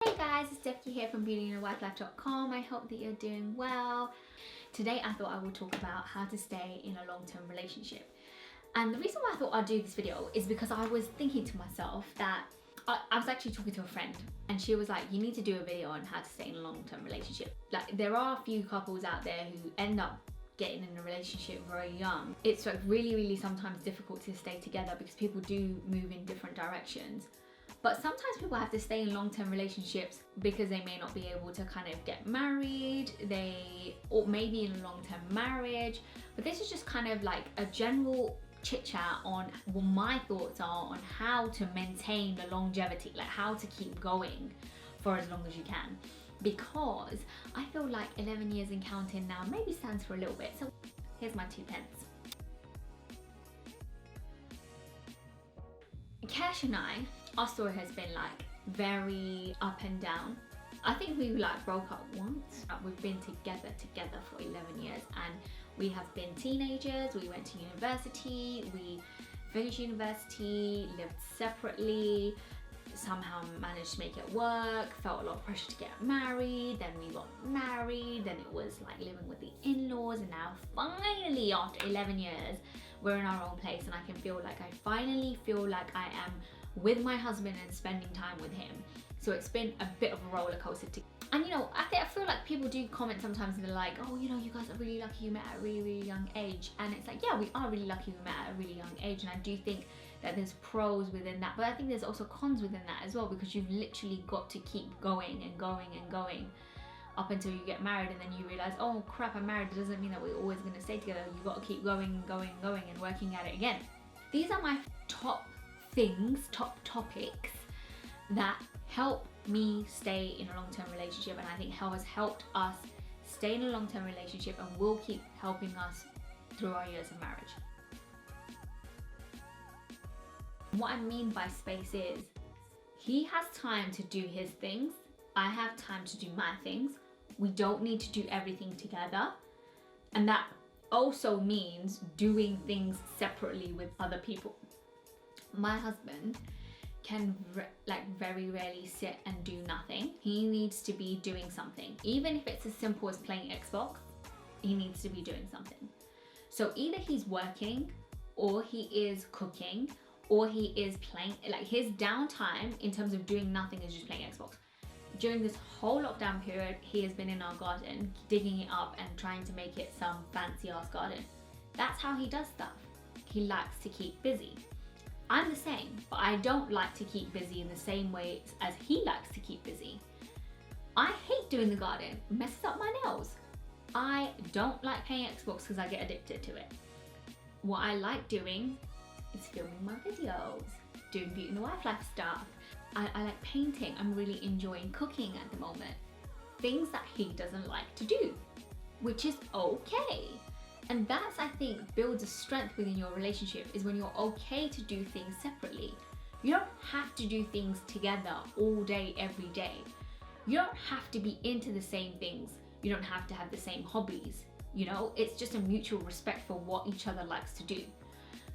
Hey guys, it's Decky here from beautyandwifelife.com. I hope that you're doing well. Today I thought I would talk about how to stay in a long-term relationship. And the reason why I thought I'd do this video is because I was thinking to myself that I was actually talking to a friend and she was like, you need to do a video on how to stay in a long-term relationship. Like, there are a few couples out there who end up getting in a relationship very young. It's like really sometimes difficult to stay together because people do move in different directions. But sometimes people have to stay in long-term relationships because they may not be able to kind of get married, or maybe in a long-term marriage. But this is just kind of like a general chit chat on what my thoughts are on how to maintain the longevity, like how to keep going for as long as you can. Because I feel like 11 years and counting now maybe stands for a little bit. So here's my 2 pence. Cash and I, our story has been like very up and down. I think we like broke up once. We've been together for 11 years and we have been teenagers. We went to university, we finished university, lived separately, somehow managed to make it work, felt a lot of pressure to get married, then we got married, then it was like living with the in-laws, and now finally after 11 years we're in our own place and I finally feel like I am with my husband and spending time with him. So it's been a bit of a roller coaster and you know, I feel like people do comment sometimes and they're like, oh, you know, you guys are really lucky you met at a really young age. And it's like, yeah, we are really lucky we met at a really young age, and I do think that there's pros within that, but I think there's also cons within that as well, because you've literally got to keep going and going and going up until you get married, and then you realize, oh crap, I'm married. It doesn't mean that we're always going to stay together. You've got to keep going and going and going and working at it again. These are my top topics that help me stay in a long-term relationship, and I think has helped us stay in a long-term relationship and will keep helping us through our years of marriage. What I mean by space is, he has time to do his things, I have time to do my things. We don't need to do everything together, and that also means doing things separately with other people. My husband can very rarely sit and do nothing. He needs to be doing something. Even if it's as simple as playing Xbox, he needs to be doing something. So either he's working, or he is cooking, or he is playing. Like, his downtime in terms of doing nothing is just playing Xbox. During this whole lockdown period, he has been in our garden, digging it up and trying to make it some fancy ass garden. That's how he does stuff. He likes to keep busy. I'm the same, but I don't like to keep busy in the same way as he likes to keep busy. I hate doing the garden, it messes up my nails. I don't like playing Xbox because I get addicted to it. What I like doing is filming my videos, doing Beauty and the Wife Life stuff. I like painting. I'm really enjoying cooking at the moment. Things that he doesn't like to do, which is okay. And that's, I think, builds a strength within your relationship, is when you're okay to do things separately. You don't have to do things together all day, every day. You don't have to be into the same things. You don't have to have the same hobbies. You know, it's just a mutual respect for what each other likes to do.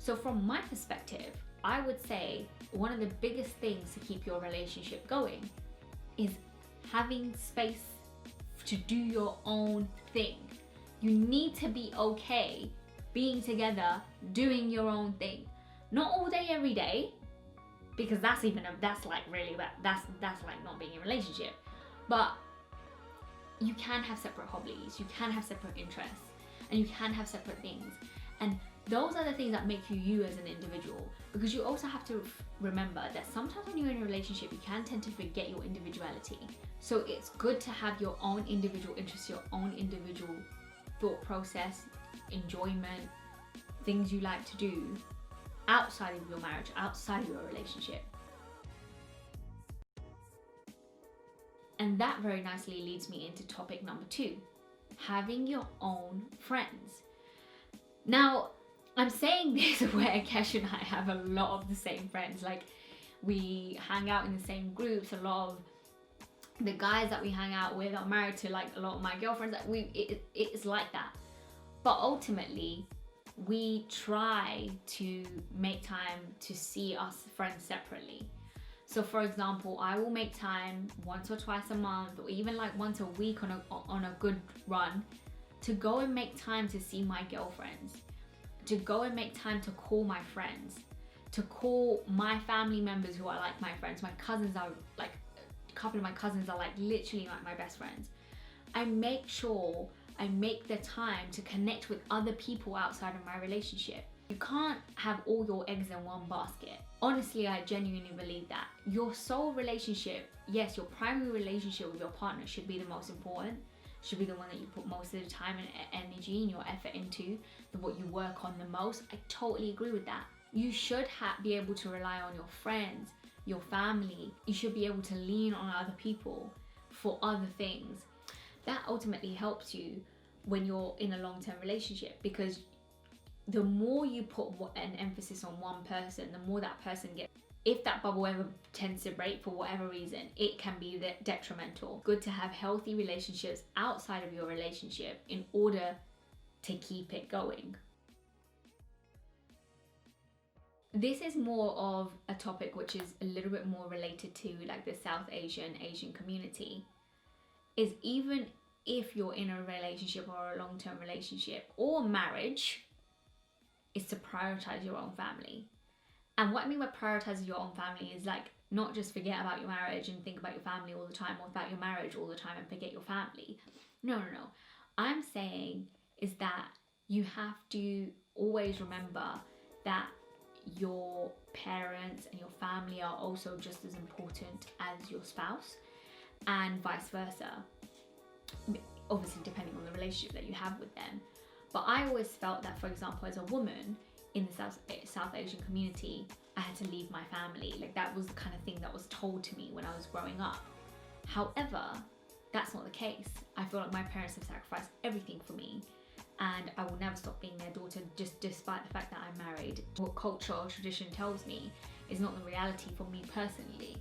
So from my perspective, I would say one of the biggest things to keep your relationship going is having space to do your own thing. You need to be okay being together, doing your own thing. Not all day, every day, because that's like really bad. That's like not being in a relationship. But you can have separate hobbies, you can have separate interests, and you can have separate things. And those are the things that make you you as an individual, because you also have to remember that sometimes when you're in a relationship, you can tend to forget your individuality. So it's good to have your own individual interests, your own individual thought process, enjoyment, things you like to do outside of your marriage, outside of your relationship. And that very nicely leads me into topic number 2, having your own friends. Now, I'm saying this where Kesh and I have a lot of the same friends. Like, we hang out in the same groups. A lot of the guys that we hang out with are married to like a lot of my girlfriends. It's like that. But ultimately, we try to make time to see us friends separately. So for example, I will make time once or twice a month, or even like once a week on a good run, to go and make time to see my girlfriends, to go and make time to call my friends, to call my family members who are like my friends. My cousins are like, a couple of my cousins are like literally like my best friends. I make sure I make the time to connect with other people outside of my relationship. You can't have all your eggs in one basket. Honestly, I genuinely believe that. Your sole relationship, yes, your primary relationship with your partner should be the most important, should be the one that you put most of the time and energy and your effort into, what you work on the most. I totally agree with that. You should be able to rely on your friends, your family. You should be able to lean on other people for other things. That ultimately helps you when you're in a long-term relationship, because the more you put an emphasis on one person, the more that person gets. If that bubble ever tends to break for whatever reason, it can be detrimental. Good to have healthy relationships outside of your relationship in order to keep it going. This is more of a topic which is a little bit more related to like the South Asian community, is even if you're in a relationship or a long-term relationship or marriage, is to prioritize your own family. And what I mean by prioritize your own family is like not just forget about your marriage and think about your family all the time, or about your marriage all the time and forget your family. No. I'm saying is that you have to always remember that your parents and your family are also just as important as your spouse, and vice versa. Obviously, depending on the relationship that you have with them. But I always felt that, for example, as a woman in the South Asian community, I had to leave my family. Like that was the kind of thing that was told to me when I was growing up. However, that's not the case. I feel like my parents have sacrificed everything for me, and I will never stop being their daughter, just despite the fact that I'm married. What culture or tradition tells me is not the reality for me personally.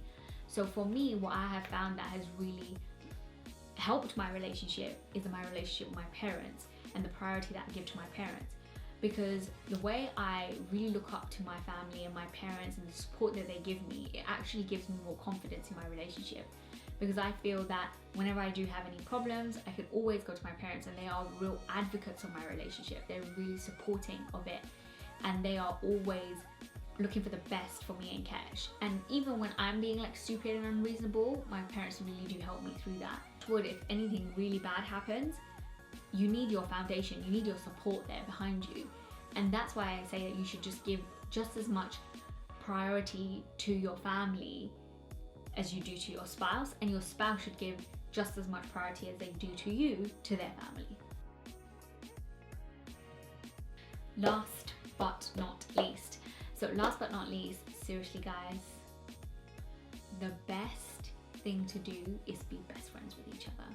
So for me, what I have found that has really helped my relationship is my relationship with my parents, and the priority that I give to my parents. Because the way I really look up to my family and my parents and the support that they give me, it actually gives me more confidence in my relationship. Because I feel that whenever I do have any problems, I can always go to my parents, and they are real advocates of my relationship. They're really supporting of it, and they are always looking for the best for me and Kesh. And even when I'm being like stupid and unreasonable, my parents really do help me through that. If anything really bad happens, you need your foundation, you need your support there behind you. And that's why I say that you should just give just as much priority to your family as you do to your spouse, and your spouse should give just as much priority as they do to you to their family. Last but not least. So last but not least, seriously guys, the best thing to do is be best friends with each other.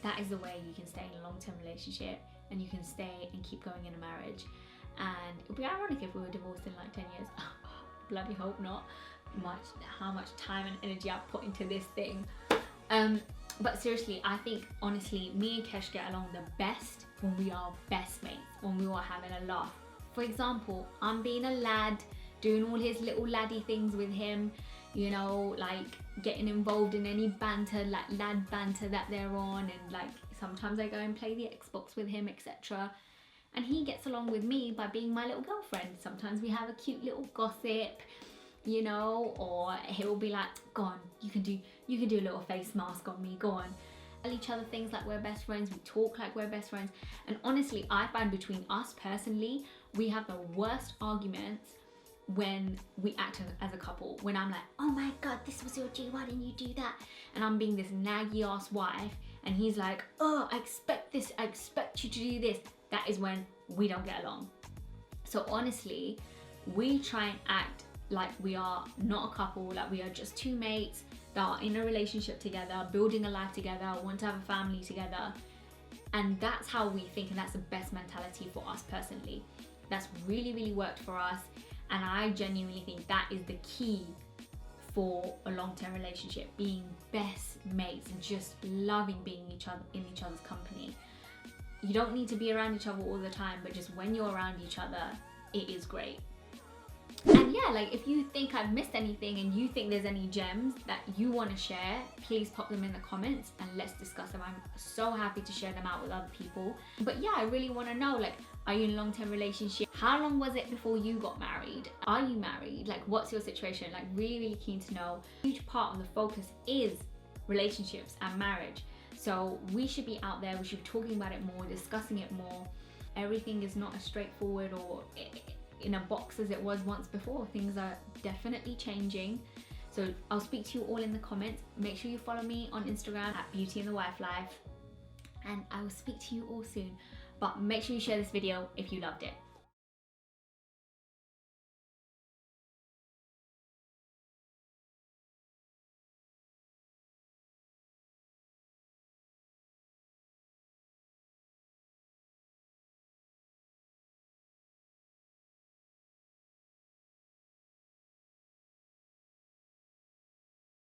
That is the way you can stay in a long-term relationship, and you can stay and keep going in a marriage. And it would be ironic if we were divorced in like 10 years. Bloody hope not. How much time and energy I put into this thing. But seriously, I think honestly, me and Kesh get along the best when we are best mates, when we are having a laugh. For example, I'm being a lad, doing all his little laddie things with him, you know, like getting involved in any banter, like lad banter that they're on, and like sometimes I go and play the Xbox with him, etc. And he gets along with me by being my little girlfriend. Sometimes we have a cute little gossip, you know, or he'll be like, go on, you can do a little face mask on me, go on. Tell each other things like we're best friends, we talk like we're best friends. And honestly, I find between us personally, we have the worst arguments when we act as a couple. When I'm like, oh my god, this was your G, why didn't you do that? And I'm being this naggy ass wife, and he's like, oh, I expect this, I expect you to do this. That is when we don't get along. So honestly, we try and act like we are not a couple, like we are just two mates that are in a relationship together, building a life together, want to have a family together. And that's how we think, and that's the best mentality for us personally. That's really, really worked for us. And I genuinely think that is the key for a long-term relationship, being best mates and just loving being in each other's company. You don't need to be around each other all the time, but just when you're around each other, it is great. And yeah, yeah, like if you think I've missed anything and you think there's any gems that you want to share, please pop them in the comments and let's discuss them. I'm so happy to share them out with other people. But yeah, I really want to know, like, are you in a long-term relationship? How long was it before you got married? Are you married? Like, what's your situation? Like, really, really keen to know. A huge part of the focus is relationships and marriage. So we should be out there, we should be talking about it more, discussing it more. Everything is not as straightforward or in a box as it was once before. Things are definitely changing. So I'll speak to you all in the comments. Make sure you follow me on Instagram at Beauty and the Wife Life. And I will speak to you all soon. But make sure you share this video if you loved it.